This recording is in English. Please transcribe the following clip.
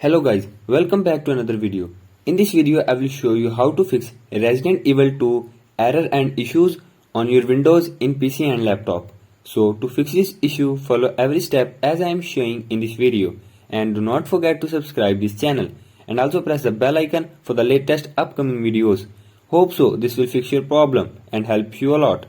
Hello guys, welcome back to another video. In this video I will show you how to fix Resident Evil 2 error and issues on your Windows in PC and laptop. So to fix this issue, follow every step as I am showing in this video, and do not forget to subscribe this channel and also press the bell icon for the latest upcoming videos. Hope so this will fix your problem and help you a lot.